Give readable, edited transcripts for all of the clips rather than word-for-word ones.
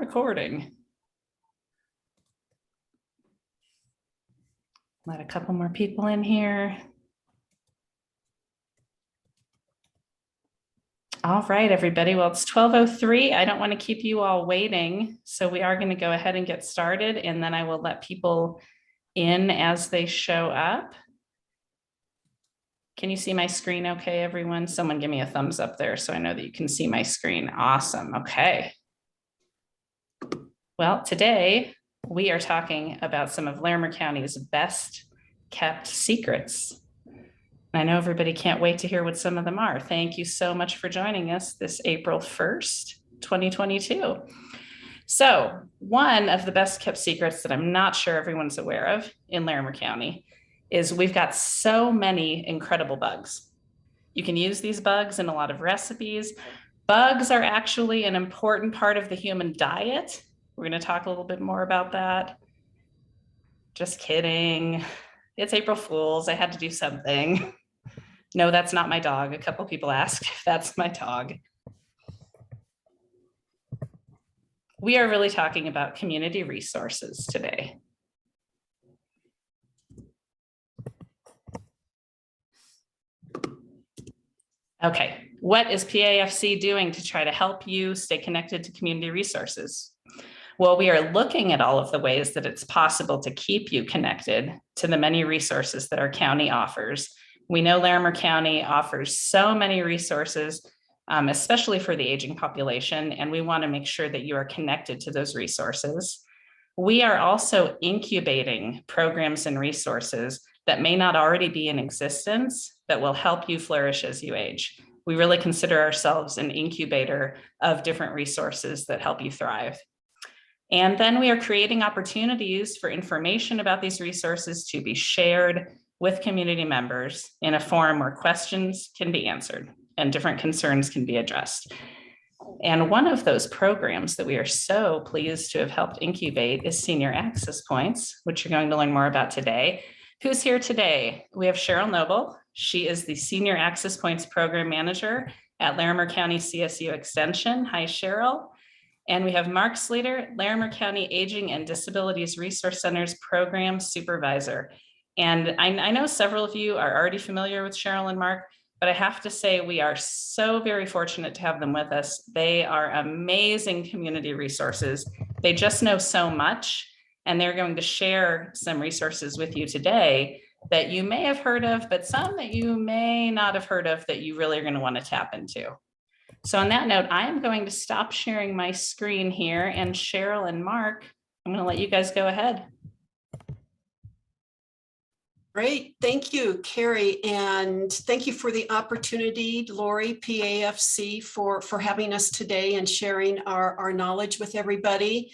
Recording. Let a couple more people in here. All right, everybody. Well, it's 12:03. I don't want to keep you all waiting. So we are going to go ahead and get started, and then I will let people in as they show up. Can you see my screen okay, everyone? Someone give me a thumbs up there so I know that you can see my screen. Awesome. Okay. Well, today we are talking about some of Larimer County's best kept secrets. I know everybody can't wait to hear what some of them are. Thank you so much for joining us this April 1st, 2022. So one of the best kept secrets that I'm not sure everyone's aware of in Larimer County is we've got so many incredible bugs. You can use these bugs in a lot of recipes. Bugs are actually an important part of the human diet. We're going to talk a little bit more about that. Just kidding. It's April Fool's. I had to do something. No, that's not my dog. A couple people asked if that's my dog. We are really talking about community resources today. Okay, what is PAFC doing to try to help you stay connected to community resources? Well, we are looking at all of the ways that it's possible to keep you connected to the many resources that our county offers. We know Larimer County offers so many resources, especially for the aging population, and we want to make sure that you are connected to those resources. We are also incubating programs and resources that may not already be in existence that will help you flourish as you age. We really consider ourselves an incubator of different resources that help you thrive. And then we are creating opportunities for information about these resources to be shared with community members in a forum where questions can be answered and different concerns can be addressed. And one of those programs that we are so pleased to have helped incubate is Senior Access Points, which you're going to learn more about today. Who's here today? We have Cheryl Noble. She is the Senior Access Points Program Manager at Larimer County CSU Extension. Hi, Cheryl. And we have Mark Sleater, Larimer County Aging and Disabilities Resource Center's Program Supervisor. And I know several of you are already familiar with Cheryl and Mark, but I have to say we are so very fortunate to have them with us. They are amazing community resources. They just know so much, and they're going to share some resources with you today that you may have heard of, but some that you may not have heard of that you really are going to want to tap into. So on that note, I am going to stop sharing my screen here, and Cheryl and Mark, I'm going to let you guys go ahead. Great. Thank you, Carrie. And thank you for the opportunity, Lori, PAFC, for having us today and sharing our knowledge with everybody.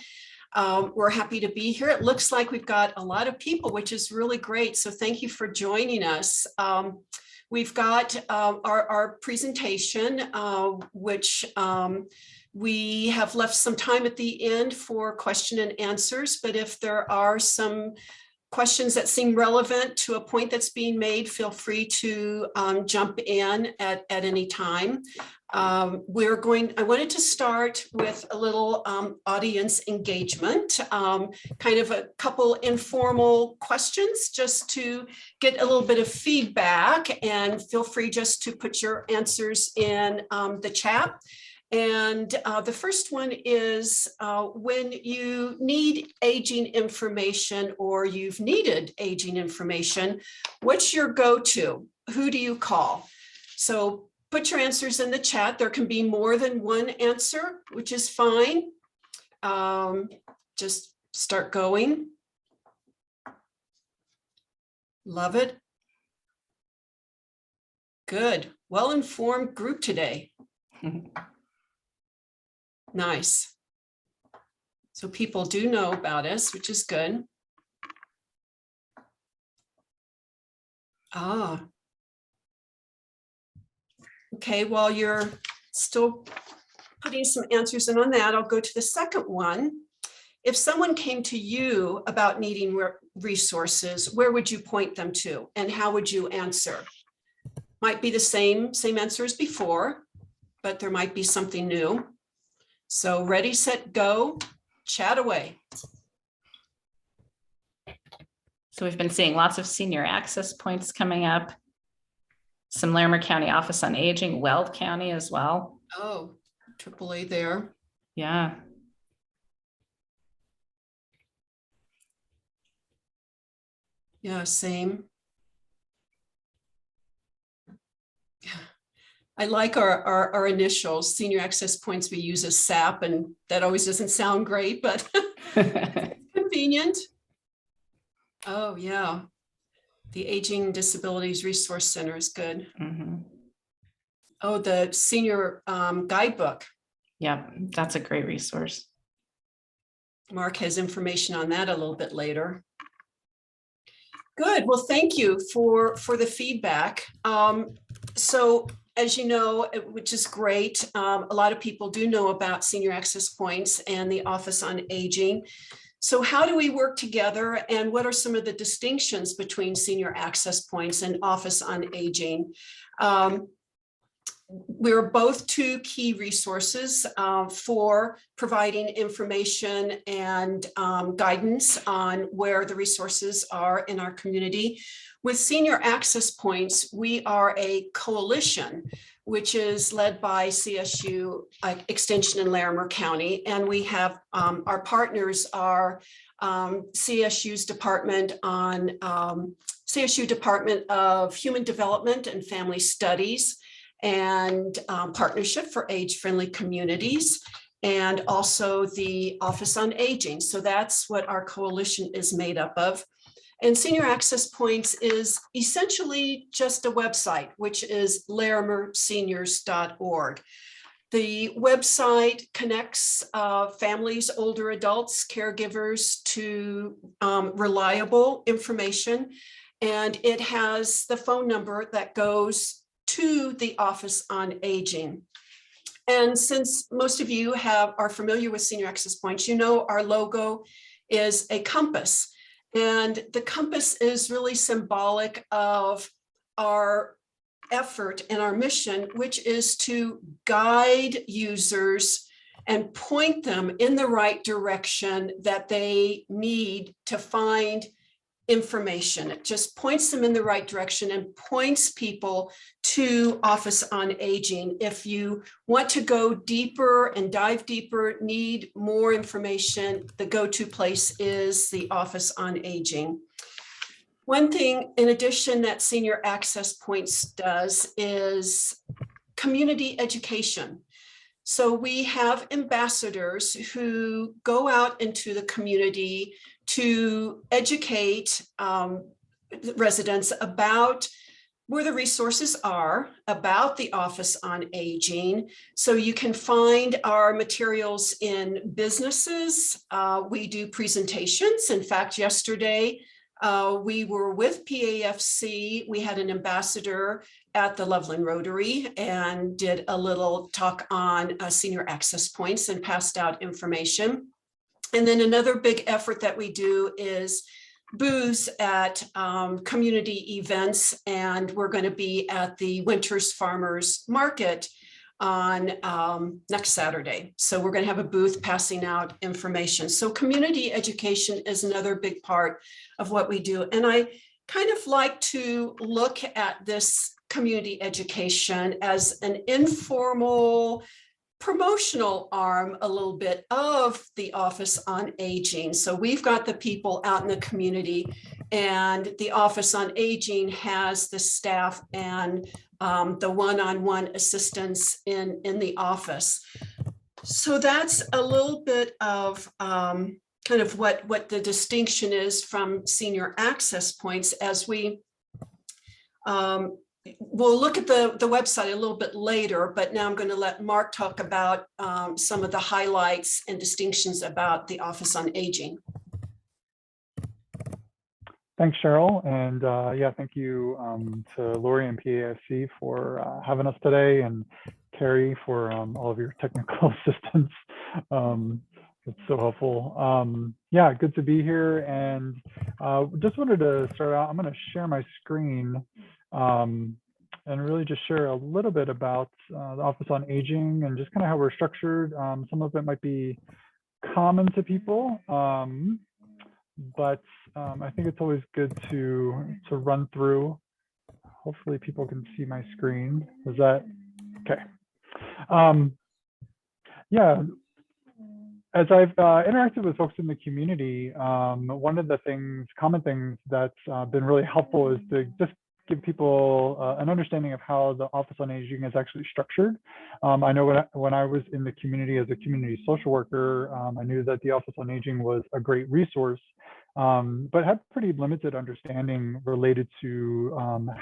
We're happy to be here. It looks like we've got a lot of people, which is really great. So thank you for joining us. We've got our presentation, which we have left some time at the end for question and answers. But if there are some questions that seem relevant to a point that's being made, feel free to jump in at any time. I wanted to start with a little audience engagement, kind of a couple informal questions just to get a little bit of feedback, and feel free just to put your answers in the chat. And the first one is when you need aging information or you've needed aging information, what's your go-to? Who do you call? So put your answers in the chat. There can be more than one answer, which is fine. Just start going. Love it. Good. Well-informed group today. Nice. So people do know about us, which is good. Okay, while you're still putting some answers in on that, I'll go to the second one. If someone came to you about needing resources, where would you point them to and how would you answer? Might be the same answer as before, but there might be something new. So ready, set, go. chat away. So we've been seeing lots of senior access points coming up. Some Larimer County Office on Aging, Weld County as well. Oh, AAA there. Yeah. Yeah, same. I like our initials, senior access points. We use as SAP, and that always doesn't sound great, but convenient. Oh, yeah. The Aging Disabilities Resource Center is good. Mhm. Oh, the senior guidebook. Yeah, that's a great resource. Mark has information on that a little bit later. Good. Well, thank you for the feedback. So as you know, which is great, a lot of people do know about senior access points and the Office on Aging. So how do we work together, and what are some of the distinctions between senior access points and Office on Aging? We're both two key resources for providing information and guidance on where the resources are in our community. With senior access points, we are a coalition, which is led by CSU Extension in Larimer County. And we have our partners are CSU's Department on CSU Department of Human Development and Family Studies, and Partnership for Age-Friendly Communities, and also the Office on Aging. So that's what our coalition is made up of. And Senior Access Points is essentially just a website, which is larimerseniors.org. The website connects families, older adults, caregivers to reliable information, and it has the phone number that goes to the Office on Aging. And since most of you are familiar with Senior Access Points, you know our logo is a compass. And the compass is really symbolic of our effort and our mission, which is to guide users and point them in the right direction that they need to find information. It just points them in the right direction and points people to Office on Aging. If you want to go deeper and dive deeper, need more information, the go-to place is the Office on Aging. One thing in addition that Senior Access Points does is community education. So we have ambassadors who go out into the community to educate residents about where the resources are, about the Office on Aging. So you can find our materials in businesses. We do presentations. In fact, yesterday, we were with PAFC. We had an ambassador at the Loveland Rotary and did a little talk on senior access points and passed out information. And then another big effort that we do is booths at community events. And we're going to be at the Winters Farmers Market on next Saturday. So we're going to have a booth passing out information. So community education is another big part of what we do. And I kind of like to look at this community education as an informal promotional arm a little bit of the Office on Aging. So we've got the people out in the community, and the Office on Aging has the staff and the one-on-one assistance in the office. So that's a little bit of kind of what the distinction is from Senior Access Points. As we we'll look at the website a little bit later, but now I'm going to let Mark talk about some of the highlights and distinctions about the Office on Aging. Thanks, Cheryl. And yeah, thank you to Lori and PAFC for having us today, and Carrie for all of your technical assistance. It's so helpful. Yeah, good to be here. And just wanted to start out, I'm going to share my screen and really just share a little bit about the Office on Aging and just kind of how we're structured. Some of it might be common to people, but I think it's always good to run through. Hopefully people can see my screen. Is that okay? Yeah, as I've interacted with folks in the community, one of the common things that's been really helpful is to just give people an understanding of how the Office on Aging is actually structured. I know when I was in the community as a community social worker, I knew that the Office on Aging was a great resource, but had pretty limited understanding related to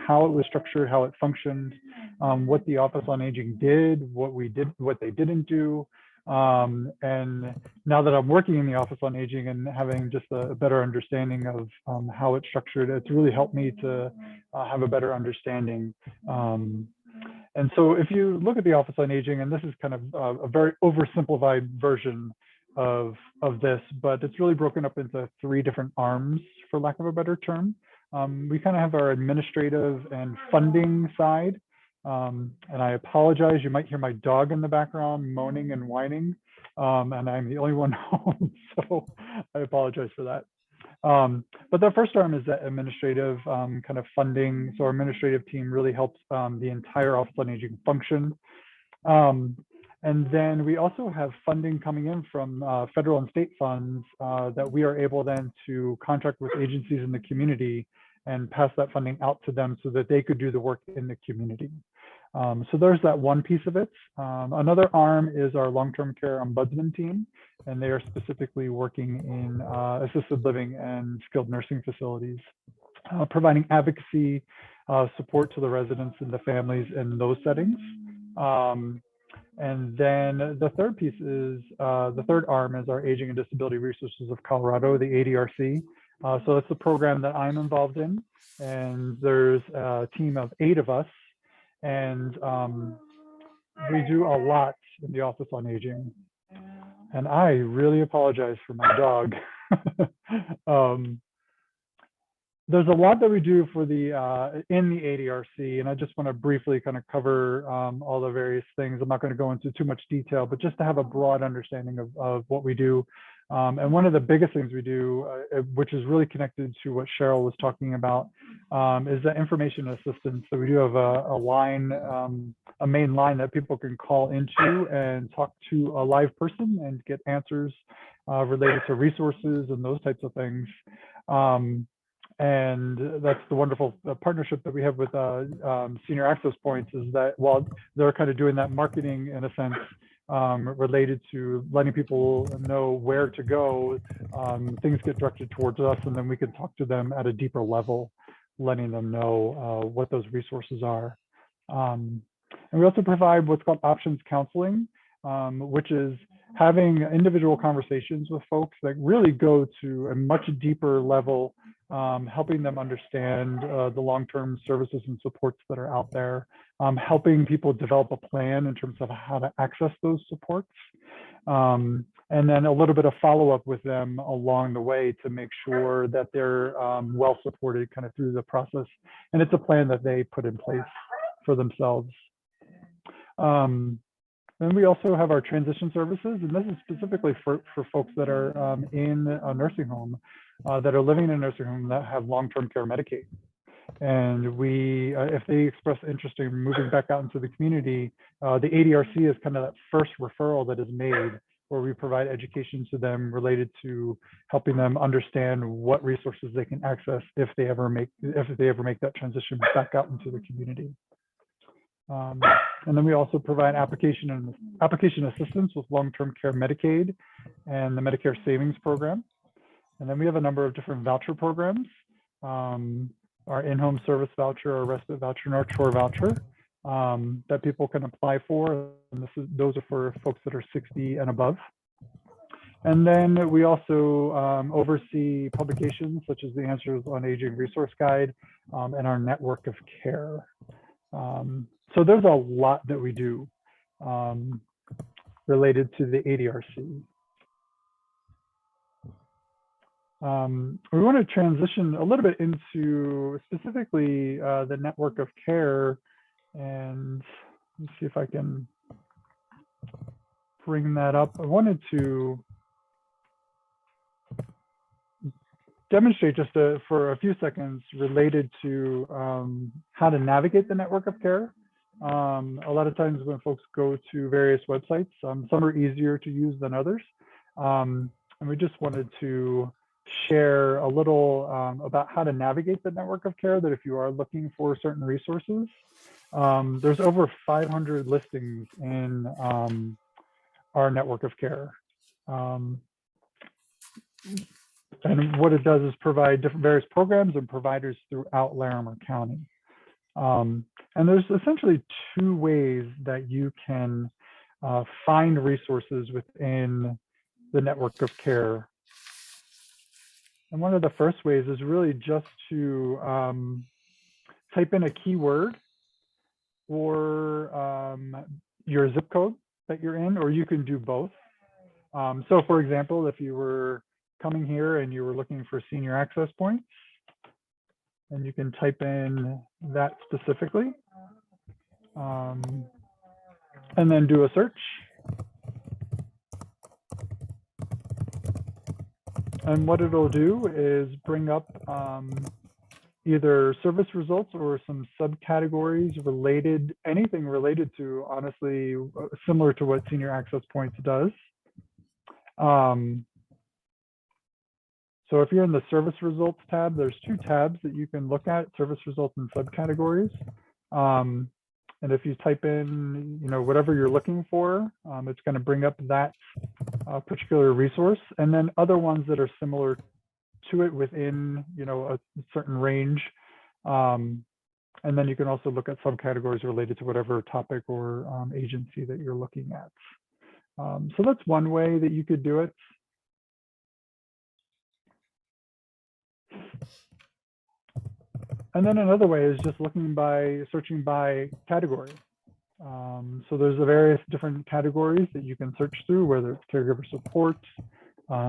how it was structured, how it functioned, what the Office on Aging did, what they didn't do. And now that I'm working in the Office on Aging and having just a better understanding of how it's structured, it's really helped me to have a better understanding. And so if you look at the Office on Aging, and this is kind of a very oversimplified version of this, but it's really broken up into 3 different arms, for lack of a better term. We kind of have our administrative and funding side. And I apologize, you might hear my dog in the background moaning and whining, and I'm the only one home, so I apologize for that. But the first arm is that administrative kind of funding. So our administrative team really helps the entire Office on Aging function. And then we also have funding coming in from federal and state funds that we are able then to contract with agencies in the community and pass that funding out to them so that they could do the work in the community. So there's that one piece of it. Another arm is our long-term care ombudsman team, and they are specifically working in assisted living and skilled nursing facilities, providing advocacy support to the residents and the families in those settings. And then the third piece is, the third arm is our Aging and Disability Resources of Colorado, the ADRC. So that's the program that I'm involved in, and there's a team of 8 of us, and we do a lot in the Office on Aging. And I really apologize for my dog. There's a lot that we do for the in the ADRC, and I just want to briefly kind of cover all the various things. I'm not going to go into too much detail, but just to have a broad understanding of what we do. And one of the biggest things we do, which is really connected to what Cheryl was talking about, is the information assistance. So we do have a line, a main line that people can call into and talk to a live person and get answers related to resources and those types of things. And that's the wonderful partnership that we have with Senior Access Points, is that while they're kind of doing that marketing in a sense related to letting people know where to go, things get directed towards us, and then we can talk to them at a deeper level, letting them know what those resources are. And we also provide what's called options counseling, which is having individual conversations with folks that really go to a much deeper level, helping them understand the long-term services and supports that are out there, helping people develop a plan in terms of how to access those supports, and then a little bit of follow-up with them along the way to make sure that they're well supported kind of through the process. And it's a plan that they put in place for themselves. Then we also have our transition services, and this is specifically for folks that are in a nursing home, that are living in a nursing home that have long-term care Medicaid. And we, if they express interest in moving back out into the community, the ADRC is kind of that first referral that is made, where we provide education to them related to helping them understand what resources they can access if they ever make that transition back out into the community. And then we also provide application assistance with long-term care Medicaid and the Medicare Savings Program. And then we have a number of different voucher programs, our in-home service voucher, our respite voucher, and our chore voucher that people can apply for. And those are for folks that are 60 and above. And then we also oversee publications such as the Answers on Aging Resource Guide and our network of care. So there's a lot that we do related to the ADRC. We want to transition a little bit into specifically the network of care, and let's see if I can bring that up. I wanted to demonstrate just for a few seconds related to how to navigate the network of care. A lot of times when folks go to various websites, some are easier to use than others. And we just wanted to share a little about how to navigate the network of care, that if you are looking for certain resources, there's over 500 listings in our network of care. And what it does is provide different various programs and providers throughout Larimer County. And there's essentially two ways that you can find resources within the network of care. And one of the first ways is really just to type in a keyword or your zip code that you're in, or you can do both. So for example, if you were coming here and you were looking for senior access points, and you can type in that specifically, and then do a search. And what it'll do is bring up either service results or some subcategories related, anything related to, honestly, similar to what Senior Access Points does. So if you're in the service results tab, there's two tabs that you can look at, service results and subcategories. And if you type in, whatever you're looking for, it's going to bring up that particular resource, and then other ones that are similar to it within, a certain range. And then you can also look at subcategories related to whatever topic or agency that you're looking at. So that's one way that you could do it. And then another way is just searching by category. So there's various different categories that you can search through, whether it's caregiver support,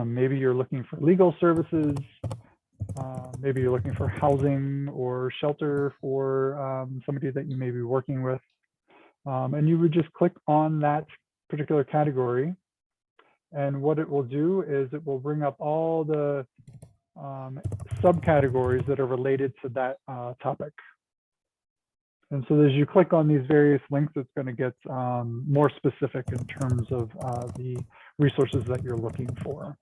maybe you're looking for legal services, maybe you're looking for housing or shelter for somebody that you may be working with. And you would just click on that particular category. And what it will do is it will bring up all the subcategories that are related to that topic. And so as you click on these various links, it's going to get more specific in terms of the resources that you're looking for.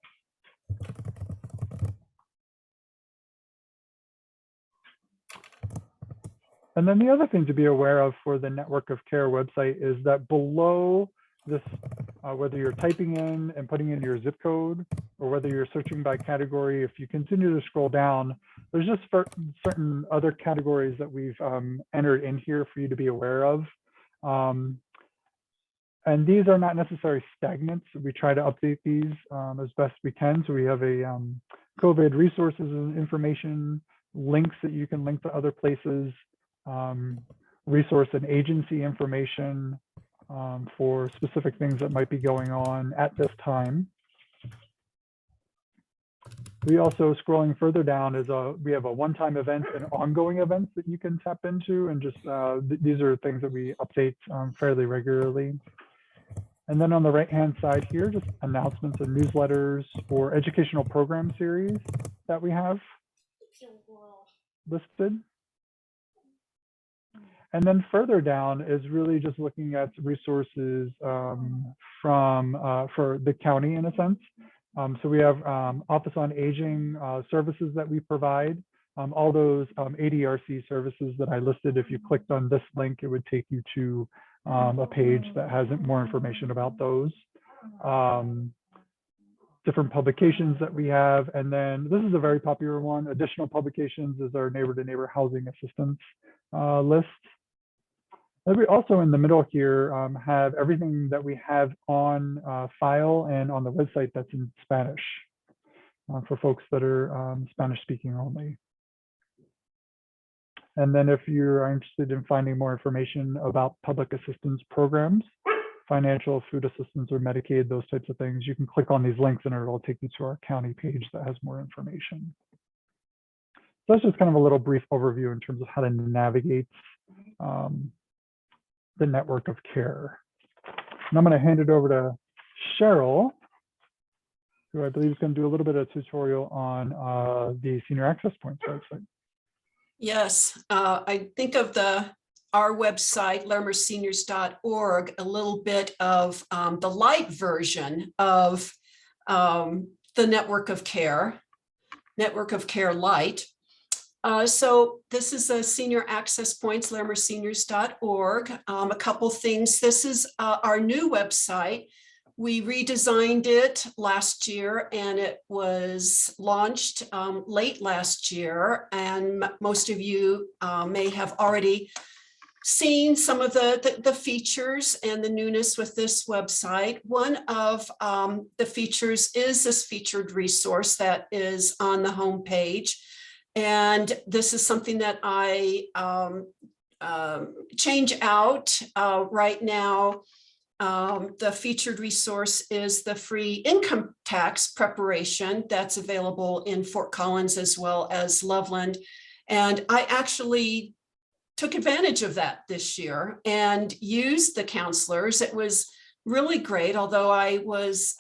And then the other thing to be aware of for the Network of Care website is that below this, whether you're typing in and putting in your zip code, or whether you're searching by category, if you continue to scroll down, there's just certain other categories that we've entered in here for you to be aware of. And these are not necessarily stagnant. So we try to update these as best we can. So we have a COVID resources and information, links that you can link to other places, resource and agency information for specific things that might be going on at this time. We also, scrolling further down, we have a one-time event and ongoing events that you can tap into, and just these are things that we update fairly regularly. And then on the right-hand side here, just announcements and newsletters or educational program series that we have listed. And then further down is really just looking at resources for the county, in a sense. So we have Office on Aging services that we provide. All those ADRC services that I listed, if you clicked on this link, it would take you to a page that has more information about those. Different publications that we have. And then this is a very popular one. Additional publications is our neighbor-to-neighbor housing assistance list. And we also, in the middle here, have everything that we have on file and on the website that's in Spanish for folks that are Spanish speaking only. And then if you are interested in finding more information about public assistance programs, financial, food assistance, or Medicaid, those types of things, you can click on these links and it'll take you to our county page that has more information. So that's just kind of a little brief overview in terms of how to navigate the network of care. And I'm going to hand it over to Cheryl, who I believe is going to do a little bit of tutorial on the Senior Access Points website. Yes, I think of our website, larimerseniors.org, a little bit of the light version of the Network of Care Light. So this is a Senior Access Points, larimerseniors.org. A couple things. This is our new website. We redesigned it last year and it was launched late last year. And most of you may have already seen some of the features and the newness with this website. One of the features is this featured resource that is on the homepage. And this is something that I change out right now. The featured resource is the free income tax preparation that's available in Fort Collins as well as Loveland. And I actually took advantage of that this year and used the counselors. It was really great, although I was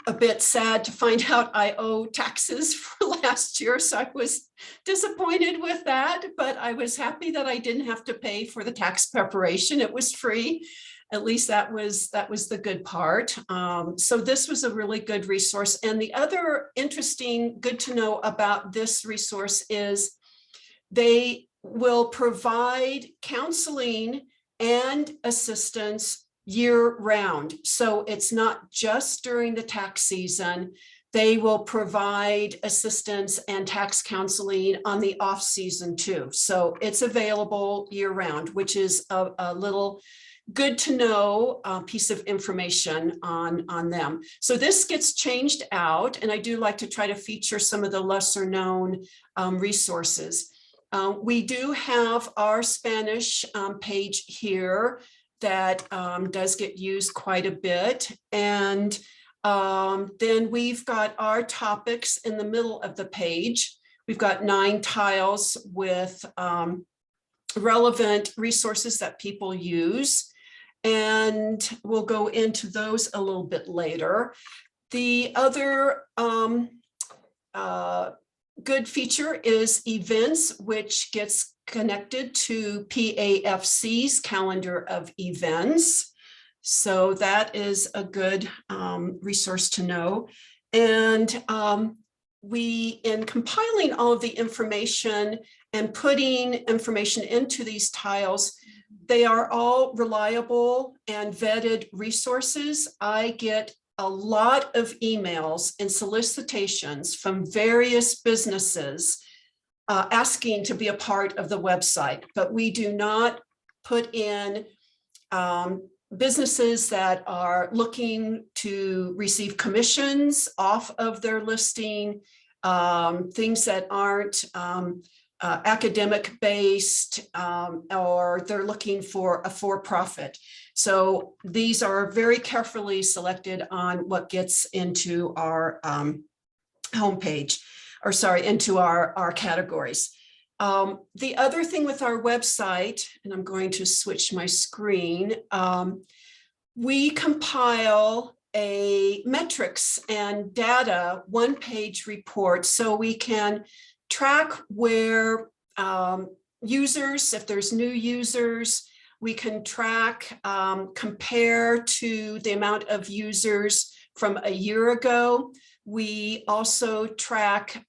a bit sad to find out I owe taxes for last year. So I was disappointed with that, but I was happy that I didn't have to pay for the tax preparation. It was free. At least that was the good part. So this was a really good resource. And the other interesting, good to know about this resource is they will provide counseling and assistance year-round. So it's not just during the tax season. They will provide assistance and tax counseling on the off season too. So it's available year-round, which is a little good to know piece of information on them. So this gets changed out, and I do like to try to feature some of the lesser known resources. We do have our Spanish page here that does get used quite a bit. And then we've got our topics in the middle of the page. We've got 9 tiles with relevant resources that people use. And we'll go into those a little bit later. The other good feature is events, which gets connected to PAFC's calendar of events. So that is a good resource to know. And in compiling all of the information and putting information into these tiles, they are all reliable and vetted resources. I get a lot of emails and solicitations from various businesses asking to be a part of the website, but we do not put in businesses that are looking to receive commissions off of their listing, things that aren't academic based, or they're looking for a for-profit. So these are very carefully selected on what gets into our homepage, or sorry, into our categories. The other thing with our website, and I'm going to switch my screen, we compile a metrics and data one-page report so we can track where users, if there's new users, we can track, compare to the amount of users from a year ago. We also track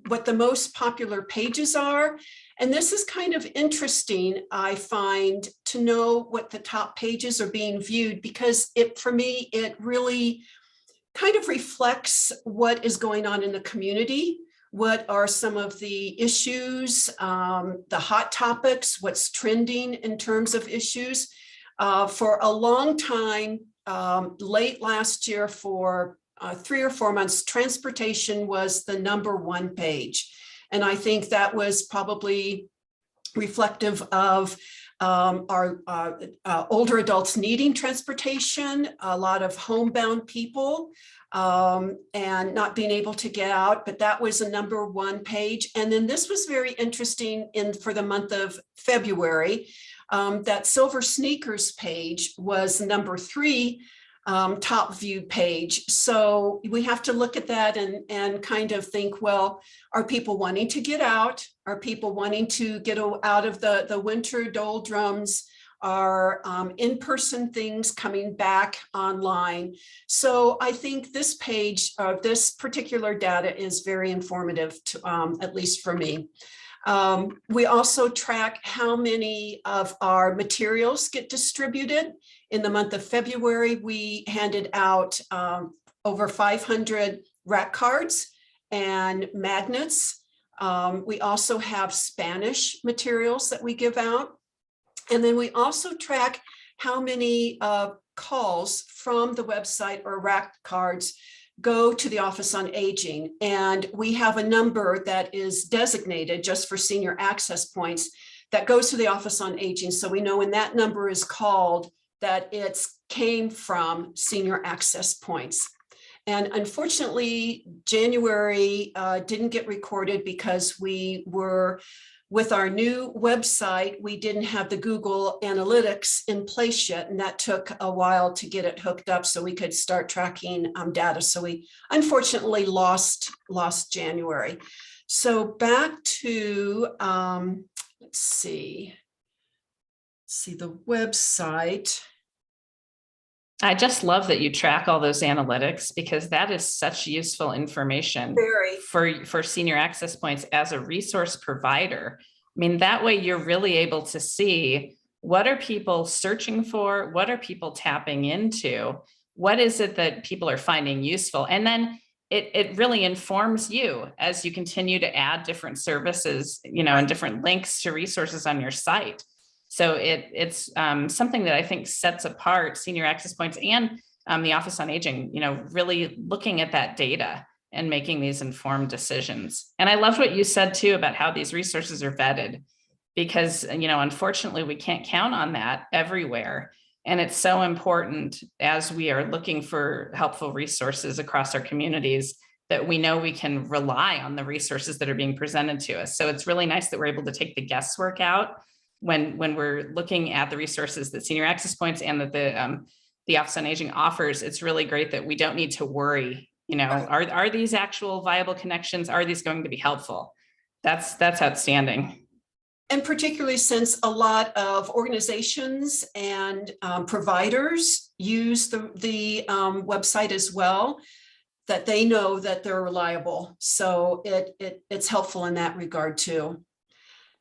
what the most popular pages are. And this is kind of interesting, I find, to know what the top pages are being viewed, because for me, it really kind of reflects what is going on in the community. What are some of the issues, the hot topics, what's trending in terms of issues? For a long time, late last year, for 3 or 4 months, transportation was the #1 page. And I think that was probably reflective of our older adults needing transportation, a lot of homebound people, and not being able to get out, but that was a #1 page. And then this was very interesting for the month of February. That silver sneakers page was #3. top view page. So we have to look at that and kind of think, well, are people wanting to get out? Are people wanting to get out of the winter doldrums? Are in-person things coming back online? So I think this page, this particular data is very informative, to, at least for me. We also track how many of our materials get distributed. In the month of February, we handed out over 500 rack cards and magnets. We also have Spanish materials that we give out. And then we also track how many calls from the website or rack cards go to the Office on Aging. And we have a number that is designated just for senior access points that goes to the Office on Aging. So we know when that number is called that it came from senior access points. And unfortunately, January didn't get recorded because we were, with our new website, we didn't have the Google Analytics in place yet, and that took a while to get it hooked up so we could start tracking data. So we unfortunately lost January. So back to, let's see the website. I just love that you track all those analytics, because that is such useful information for senior access points as a resource provider. I mean, that way you're really able to see, what are people searching for? What are people tapping into? What is it that people are finding useful? And then it really informs you as you continue to add different services, and different links to resources on your site. So it's something that I think sets apart senior access points and the Office on Aging, really looking at that data and making these informed decisions. And I loved what you said too about how these resources are vetted, because, unfortunately, we can't count on that everywhere. And it's so important as we are looking for helpful resources across our communities that we know we can rely on the resources that are being presented to us. So it's really nice that we're able to take the guesswork out when we're looking at the resources that senior access points and that the Office on Aging offers. It's really great that we don't need to worry, are these actual viable connections? Are these going to be helpful? That's outstanding. And particularly since a lot of organizations and providers use the website as well, that they know that they're reliable. So it's helpful in that regard too.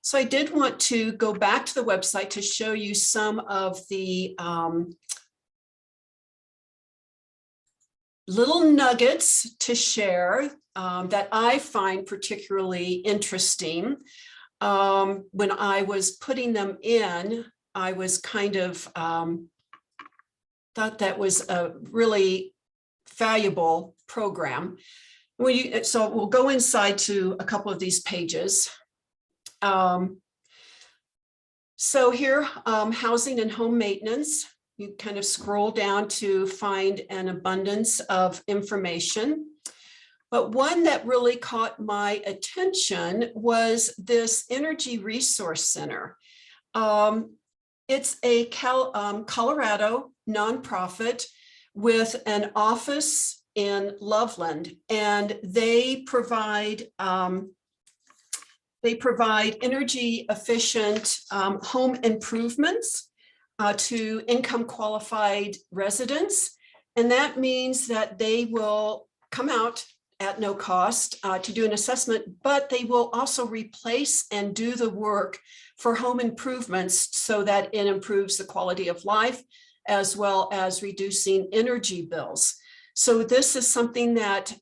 So I did want to go back to the website to show you some of the little nuggets to share that I find particularly interesting. When I was putting them in, I was kind of thought that was a really valuable program. So we'll go inside to a couple of these pages. So here, housing and home maintenance, you kind of scroll down to find an abundance of information. But one that really caught my attention was this Energy Resource Center. It's a Colorado nonprofit with an office in Loveland, and they provide energy efficient home improvements to income qualified residents. And that means that they will come out at no cost to do an assessment, but they will also replace and do the work for home improvements so that it improves the quality of life as well as reducing energy bills. So this is something that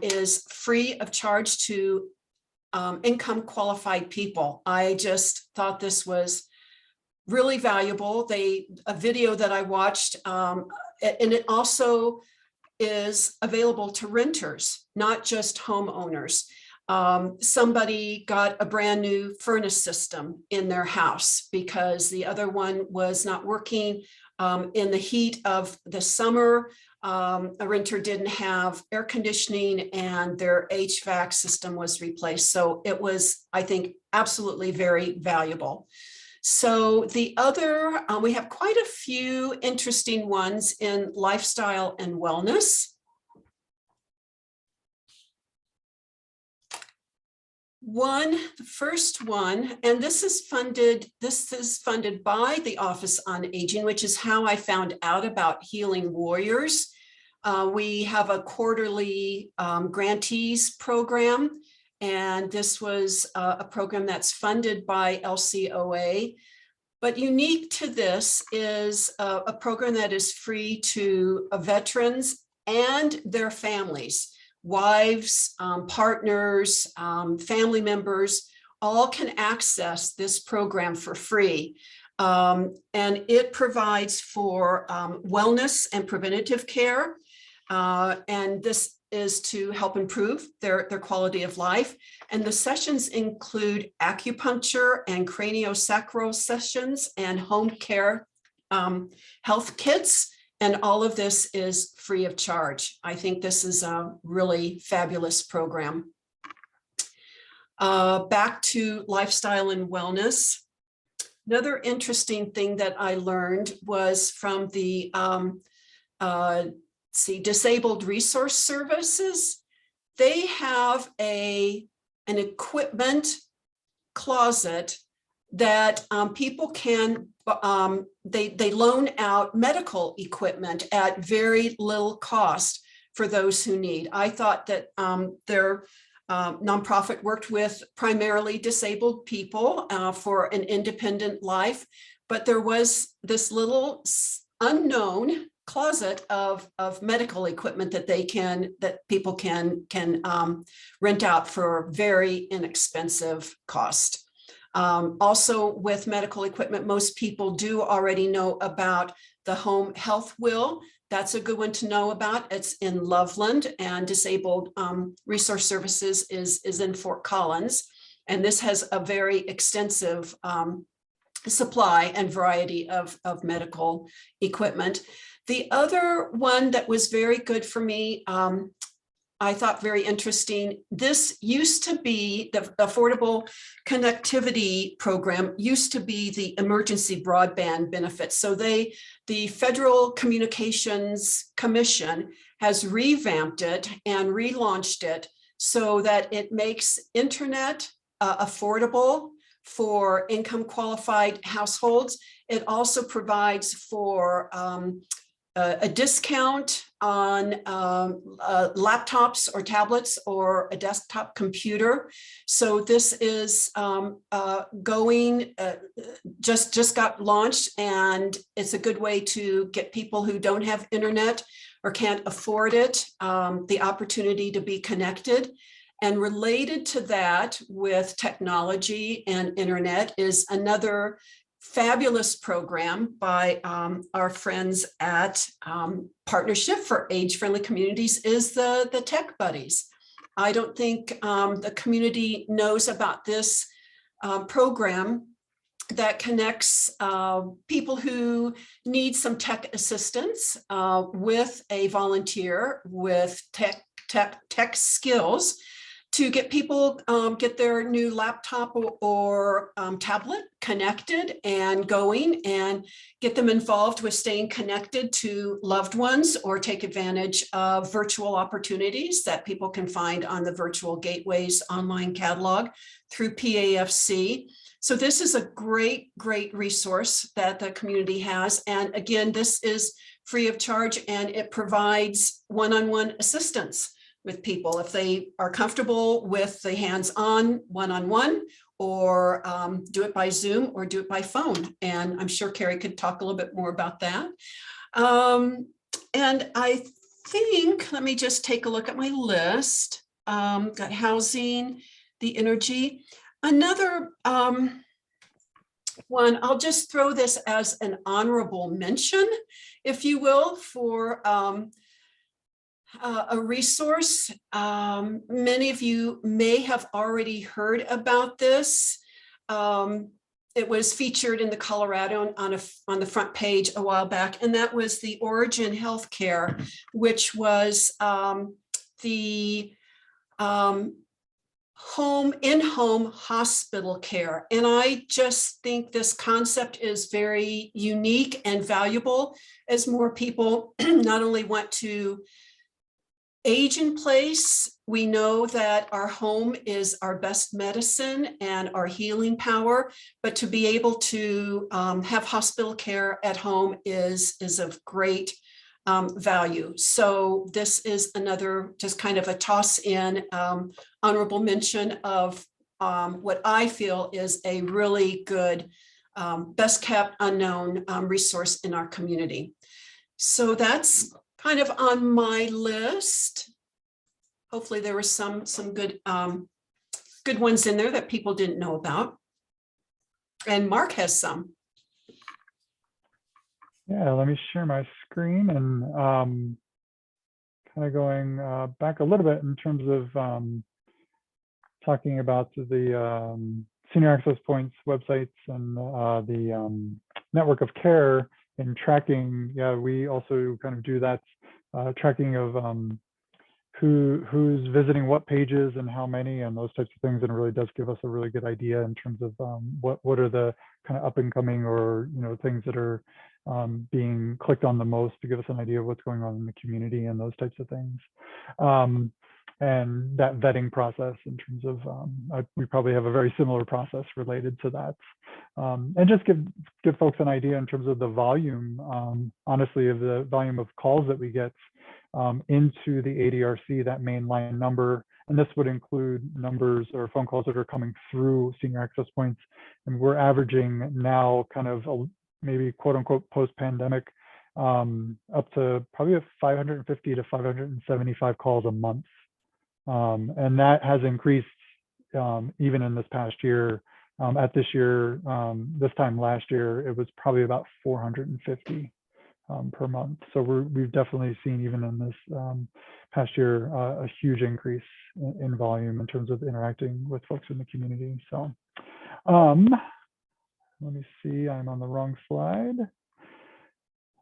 is free of charge to income qualified people. I just thought this was really valuable. A video that I watched, and it also is available to renters, not just homeowners. Somebody got a brand new furnace system in their house because the other one was not working in the heat of the summer. A renter didn't have air conditioning and their HVAC system was replaced. So it was, I think, absolutely very valuable. So the other, we have quite a few interesting ones in lifestyle and wellness. The first one, and this is funded by the Office on Aging, which is how I found out about Healing Warriors. We have a quarterly grantees program, and this was a program that's funded by LCOA. But unique to this is a program that is free to veterans and their families. Wives, partners, family members, all can access this program for free. And it provides for wellness and preventative care. And this is to help improve their quality of life. And the sessions include acupuncture and craniosacral sessions and home care health kits. And all of this is free of charge. I think this is a really fabulous program. Back to lifestyle and wellness. Another interesting thing that I learned was from the Disabled Resource Services. They have an equipment closet that people can, they loan out medical equipment at very little cost for those who need. I thought that their nonprofit worked with primarily disabled people for an independent life, but there was this little unknown closet of medical equipment that people can rent out for very inexpensive cost. Also with medical equipment, most people do already know about the home health wheel. That's a good one to know about. It's in Loveland, and Disabled Resource Services is in Fort Collins. And this has a very extensive supply and variety of medical equipment. The other one that was very good for me, I thought very interesting. This used to be the Affordable Connectivity Program used to be the emergency broadband benefit. So the Federal Communications Commission has revamped it and relaunched it so that it makes internet affordable for income qualified households. It also provides for a discount on laptops or tablets or a desktop computer. So this is just got launched, and it's a good way to get people who don't have internet or can't afford it the opportunity to be connected. And related to that with technology and internet is another fabulous program by our friends at Partnership for Age-Friendly Communities is the Tech Buddies. I don't think the community knows about this program that connects people who need some tech assistance with a volunteer with tech skills to get people get their new laptop or tablet connected and going, and get them involved with staying connected to loved ones, or take advantage of virtual opportunities that people can find on the Virtual Gateways online catalog through PAFC. So this is a great resource that the community has. And again, this is free of charge, and it provides one-on-one assistance with people if they are comfortable with the hands-on one-on-one, or do it by Zoom or do it by phone. And I'm sure Carrie could talk a little bit more about that. And I think, let me just take a look at my list. Got housing, the energy. Another one, I'll just throw this as an honorable mention, if you will, for a resource. Many of you may have already heard about this. It was featured in the Colorado on the front page a while back, and that was the Origin Healthcare, which was the in-home hospital care. And I just think this concept is very unique and valuable as more people not only want to age in place. We know that our home is our best medicine and our healing power, but to be able to have hospital care at home is of great value. So this is another just kind of a toss in honorable mention of what I feel is a really good best kept unknown resource in our community. So that's kind of on my list. Hopefully there were some good good ones in there that people didn't know about. And Mark has some. Yeah, let me share my screen and kind of going back a little bit in terms of talking about the senior access points websites and the network of care and tracking. Yeah, we also kind of do that tracking of who's visiting what pages and how many and those types of things, and it really does give us a really good idea in terms of what are the kind of up and coming or things that are being clicked on the most to give us an idea of what's going on in the community and those types of things. And that vetting process in terms of we probably have a very similar process related to that, and just give folks an idea in terms of the volume, honestly, of the volume of calls that we get into the ADRC, that mainline number. And this would include numbers or phone calls that are coming through senior access points. And we're averaging now kind of maybe quote unquote post-pandemic up to probably 550 to 575 calls a month. And that has increased even in this past year. At this year, this time last year, it was probably about 450 per month. So we've definitely seen, even in this past year, a huge increase in volume in terms of interacting with folks in the community. So let me see, I'm on the wrong slide.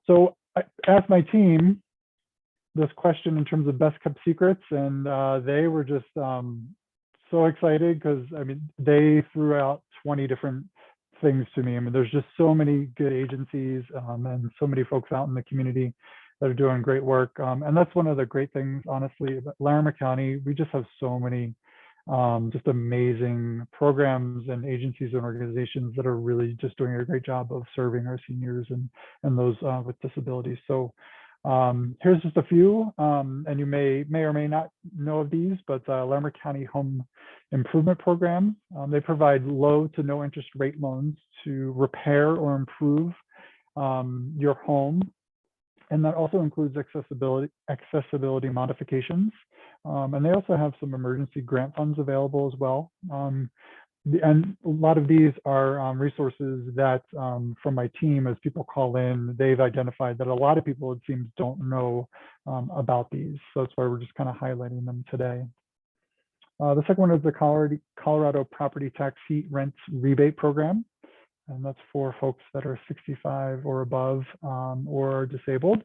So I asked my team this question in terms of best kept secrets, and they were just so excited because, I mean, they threw out 20 different things to me. I mean, there's just so many good agencies and so many folks out in the community that are doing great work. And that's one of the great things, honestly, about Larimer County. We just have so many just amazing programs and agencies and organizations that are really just doing a great job of serving our seniors and those with disabilities. So here's just a few, and you may or may not know of these, but Larimer County Home Improvement Program. They provide low to no interest rate loans to repair or improve your home. And that also includes accessibility modifications. And they also have some emergency grant funds available as well. And a lot of these are resources that from my team, as people call in, they've identified that a lot of people, it seems, don't know about these. So that's why we're just kind of highlighting them today. The second one is the Colorado Property Tax Heat Rent Rebate Program. And that's for folks that are 65 or above or disabled.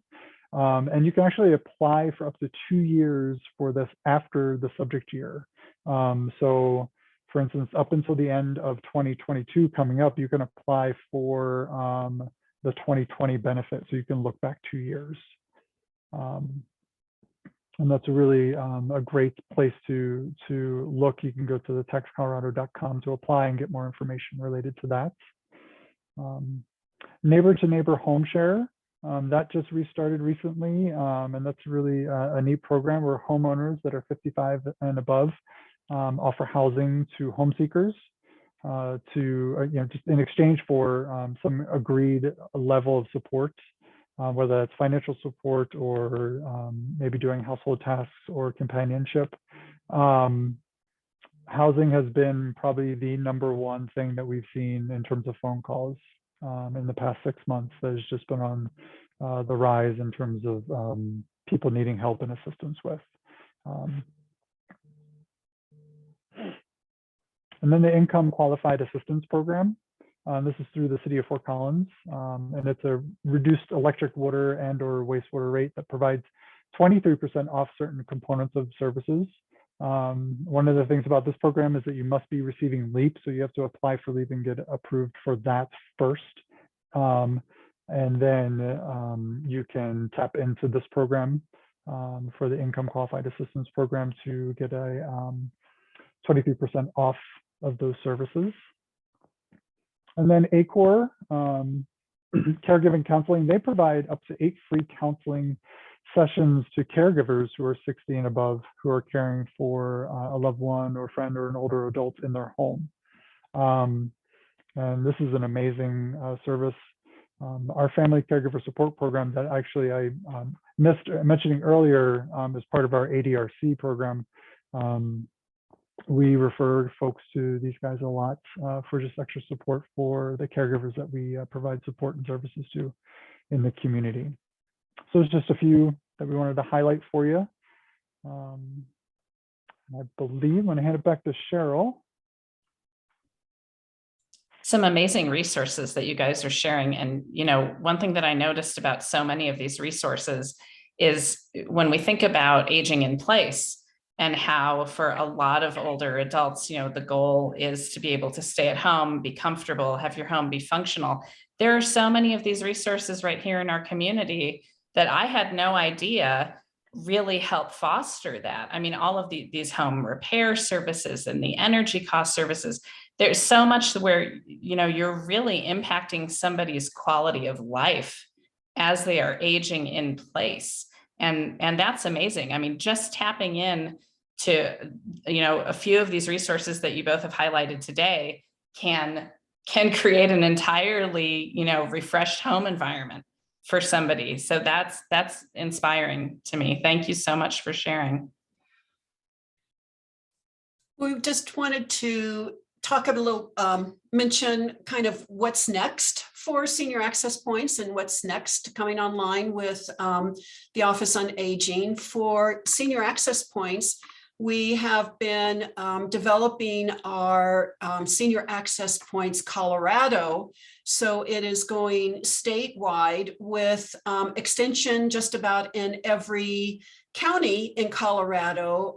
And you can actually apply for up to 2 years for this after the subject year. So for instance, up until the end of 2022 coming up, you can apply for the 2020 benefit. So you can look back 2 years. And that's really a great place to look. You can go to the taxcolorado.com to apply and get more information related to that. Neighbor to neighbor home share, that just restarted recently, and that's really a neat program where homeowners that are 55 and above offer housing to home seekers just in exchange for some agreed level of support, whether that's financial support or maybe doing household tasks or companionship. Housing has been probably the #1 thing that we've seen in terms of phone calls in the past 6 months. That has just been on the rise in terms of people needing help and assistance with. And then the Income Qualified Assistance Program. This is through the City of Fort Collins, and it's a reduced electric, water, and/or wastewater rate that provides 23% off certain components of services One of the things about this program is that you must be receiving LEAP, so you have to apply for LEAP and get approved for that first. And then you can tap into this program for the Income Qualified Assistance Program to get a 23% off of those services. And then ACOR, Caregiving Counseling, they provide up to 8 free counseling sessions to caregivers who are 60 and above who are caring for a loved one or friend or an older adult in their home. And this is an amazing service. Our Family Caregiver Support Program that actually I missed mentioning earlier is part of our ADRC program. We refer folks to these guys a lot for just extra support for the caregivers that we provide support and services to in the community. So it's just a few that we wanted to highlight for you. I believe I'm going to hand it back to Cheryl. Some amazing resources that you guys are sharing. And, you know, one thing that I noticed about so many of these resources is when we think about aging in place and how for a lot of older adults, you know, the goal is to be able to stay at home, be comfortable, have your home be functional. There are so many of these resources right here in our community that I had no idea really help foster that. I mean, all of these home repair services and the energy cost services, there's so much where, you know, you're really impacting somebody's quality of life as they are aging in place. And that's amazing. I mean, just tapping in to, you know, a few of these resources that you both have highlighted today can create an entirely, you know, refreshed home environment for somebody. So that's inspiring to me. Thank you so much for sharing. We just wanted to talk a little, mention kind of what's next for Senior Access Points and what's next coming online with the Office on Aging. For Senior Access Points, we have been developing our Senior Access Points Colorado. So it is going statewide with extension just about in every county in Colorado.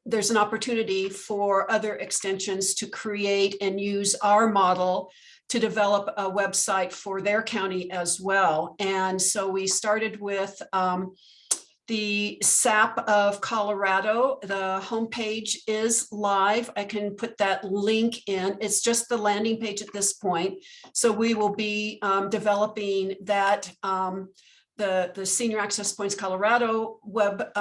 There's an opportunity for other extensions to create and use our model to develop a website for their county as well. And so we started with the SAP of Colorado. The homepage is live. I can put that link in. It's just the landing page at this point. So we will be developing that, the Senior Access Points Colorado web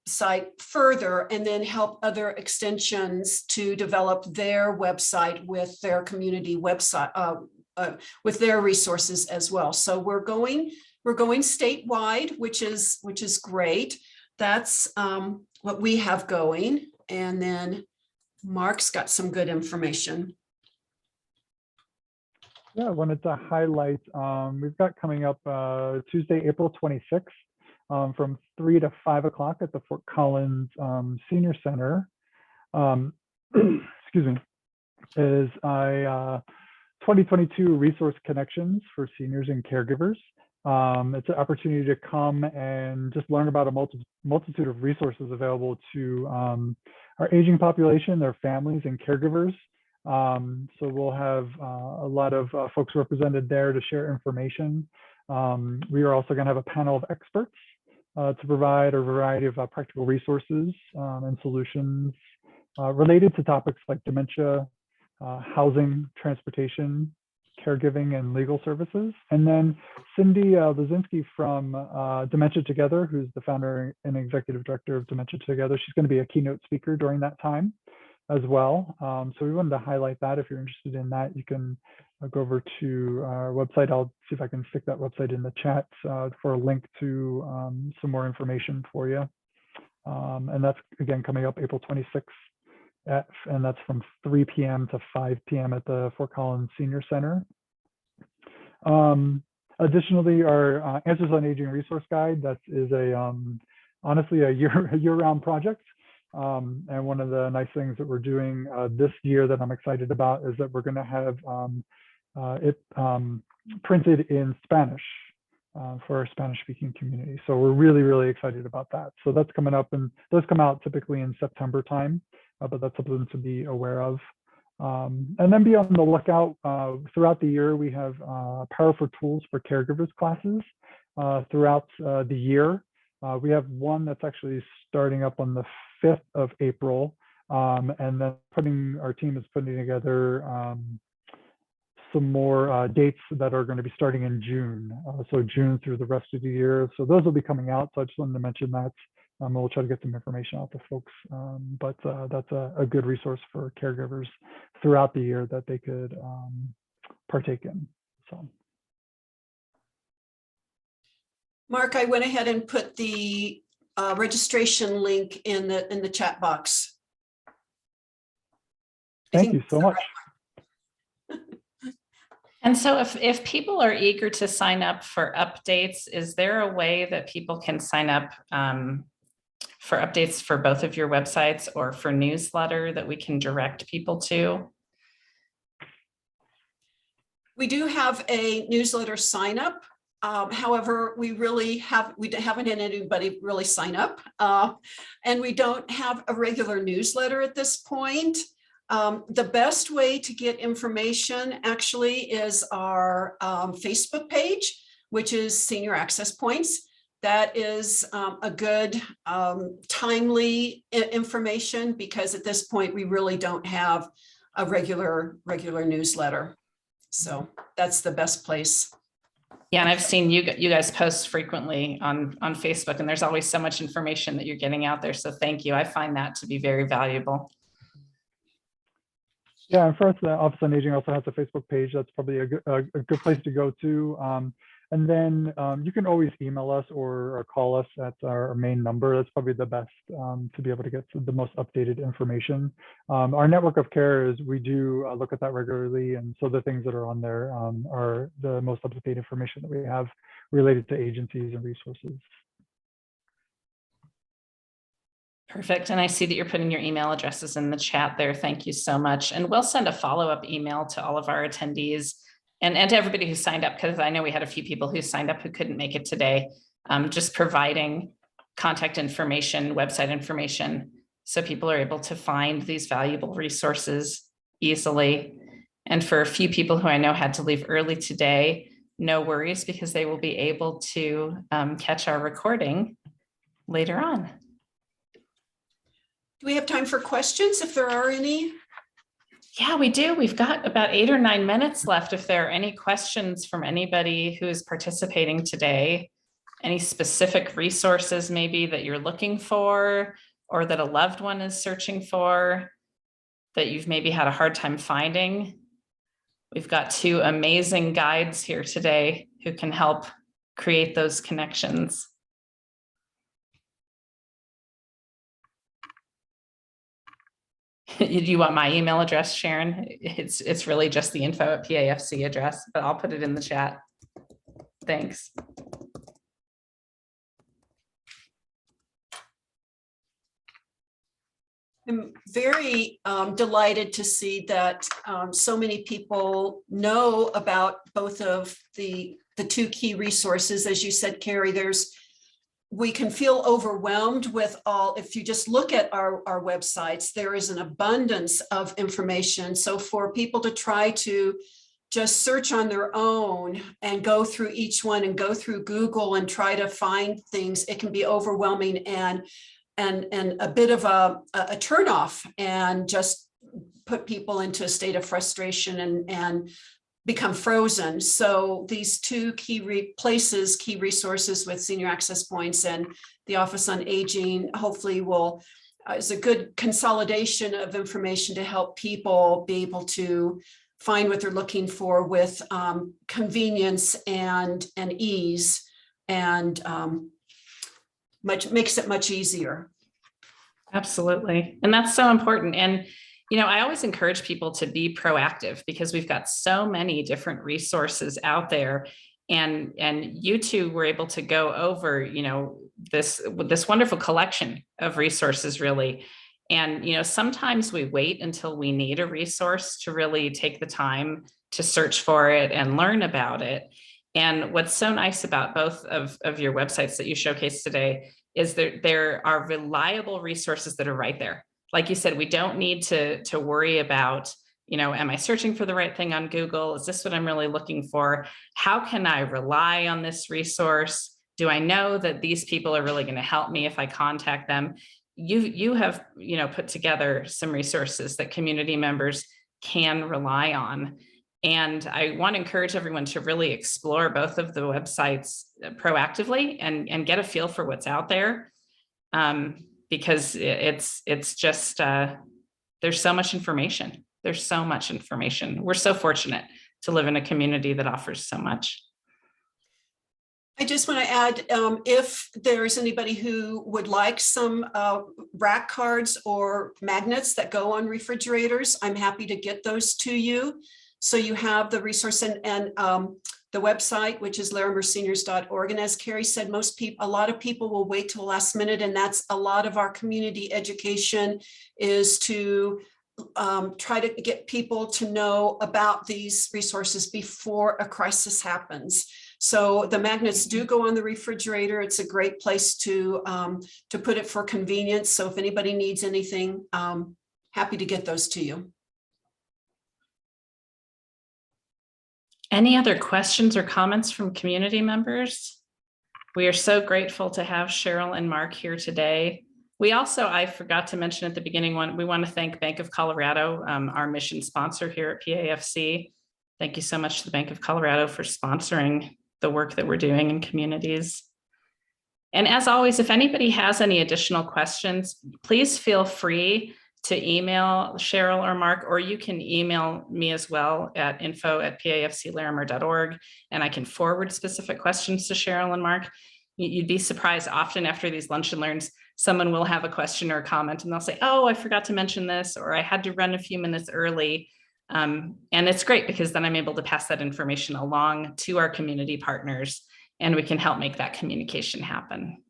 site further, and then help other extensions to develop their website with their community website, with their resources as well. So we're going statewide, which is great. That's what we have going. And then Mark's got some good information. Yeah, I wanted to highlight, we've got coming up Tuesday, April 26th from 3 to 5 o'clock at the Fort Collins Senior Center. Excuse me, is a 2022 Resource Connections for Seniors and Caregivers. It's an opportunity to come and just learn about a multitude of resources available to our aging population, their families and caregivers. So we'll have a lot of folks represented there to share information. We are also going to have a panel of experts to provide a variety of practical resources and solutions related to topics like dementia, housing, transportation, caregiving, and legal services. And then Cindy Lazinski from Dementia Together, who's the founder and executive director of Dementia Together. She's going to be a keynote speaker during that time as well. So we wanted to highlight that. If you're interested in that, you can go over to our website. I'll see if I can stick that website in the chat for a link to some more information for you. And that's, again, coming up April 26th. And that's from 3 p.m. to 5 p.m. at the Fort Collins Senior Center. Additionally, our Answers on Aging Resource Guide, that is honestly a year-round project. And one of the nice things that we're doing this year that I'm excited about is that we're going to have it printed in Spanish. for our Spanish-speaking community. So we're really, really excited about that. So that's coming up, and those come out typically in September time, but that's something to be aware of. And then be on the lookout. Throughout the year, we have Powerful Tools for Caregivers classes throughout the year. We have one that's actually starting up on the 5th of April. And then our team is putting together some more dates that are going to be starting in June. So June through the rest of the year. So those will be coming out. So I just wanted to mention that. We'll try to get some information out to folks. But that's a good resource for caregivers throughout the year that they could partake in. So. Mark, I went ahead and put the registration link in the chat box. Thank you so much. And so if people are eager to sign up for updates, is there a way that people can sign up for updates for both of your websites or for newsletter that we can direct people to? We do have a newsletter sign up. However, we haven't had anybody really sign up, and we don't have a regular newsletter at this point. The best way to get information actually is our Facebook page, which is Senior Access Points. That is a good timely information, because at this point we really don't have a regular newsletter. So that's the best place. Yeah, and I've seen you guys post frequently on Facebook, and there's always so much information that you're getting out there. So thank you. I find that to be very valuable. Yeah, and for us, the Office on Aging also has a Facebook page. That's probably a good place to go to. And then you can always email us or call us at our main number. That's probably the best to be able to get the most updated information. Our network of care is, we do look at that regularly. And so the things that are on there are the most up-to-date information that we have related to agencies and resources. Perfect. And I see that you're putting your email addresses in the chat there. Thank you so much. And we'll send a follow-up email to all of our attendees and to everybody who signed up, because I know we had a few people who signed up who couldn't make it today, just providing contact information, website information, so people are able to find these valuable resources easily. And for a few people who I know had to leave early today, no worries, because they will be able to catch our recording later on. Do we have time for questions, if there are any? Yeah, we do. We've got about 8 or 9 minutes left. If there are any questions from anybody who is participating today, any specific resources maybe that you're looking for, or that a loved one is searching for, that you've maybe had a hard time finding. We've got 2 amazing guides here today who can help create those connections. Do you want my email address, Sharon? It's really just the info@PAFC address, but I'll put it in the chat. Thanks. I'm very delighted to see that so many people know about both of the 2 key resources. As you said, Carrie, we can feel overwhelmed with all. If you just look at our websites, there is an abundance of information. So for people to try to just search on their own and go through each one and go through Google and try to find things, it can be overwhelming and a bit of a turnoff, and just put people into a state of frustration and become frozen. So these 2 key resources with Senior Access Points and the Office on Aging, hopefully is a good consolidation of information to help people be able to find what they're looking for with convenience and ease, and makes it much easier. Absolutely. And that's so important. And I always encourage people to be proactive, because we've got so many different resources out there, and you 2 were able to go over, this wonderful collection of resources, really. And, sometimes we wait until we need a resource to really take the time to search for it and learn about it. And what's so nice about both of your websites that you showcased today is that there are reliable resources that are right there. Like you said, we don't need to worry about, am I searching for the right thing on Google? Is this what I'm really looking for? How can I rely on this resource? Do I know that these people are really going to help me if I contact them? You have, put together some resources that community members can rely on. And I want to encourage everyone to really explore both of the websites proactively and get a feel for what's out there. Because it's just, there's so much information. There's so much information. We're so fortunate to live in a community that offers so much. I just want to add, if there's anybody who would like some rack cards or magnets that go on refrigerators, I'm happy to get those to you. So you have the resource and the website, which is larimerseniors.org. And as Carrie said, a lot of people will wait till the last minute. And that's a lot of our community education, is to try to get people to know about these resources before a crisis happens. So the magnets do go on the refrigerator. It's a great place to put it for convenience. So if anybody needs anything, happy to get those to you. Any other questions or comments from community members? We are so grateful to have Cheryl and Mark here today. We also, I forgot to mention at the beginning, we want to thank Bank of Colorado, our mission sponsor here at PAFC. Thank you so much to the Bank of Colorado for sponsoring the work that we're doing in communities. And as always, if anybody has any additional questions, please feel free to email Cheryl or Mark, or you can email me as well at info@pafclarimer.org, and I can forward specific questions to Cheryl and Mark. You'd be surprised, often after these lunch and learns, someone will have a question or a comment and they'll say, oh, I forgot to mention this, or I had to run a few minutes early. And it's great because then I'm able to pass that information along to our community partners, and we can help make that communication happen.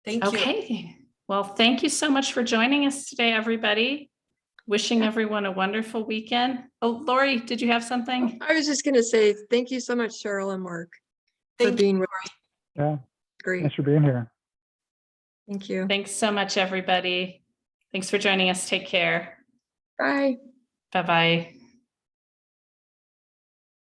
Thank you. Okay. Well, thank you so much for joining us today, everybody. Wishing everyone a wonderful weekend. Oh, Lori, did you have something? I was just going to say thank you so much, Cheryl and Mark, for Thank being you. with us. Yeah, Great. thanks for being here. Thank you. Thanks so much, everybody. Thanks for joining us. Take care. Bye. Bye-bye.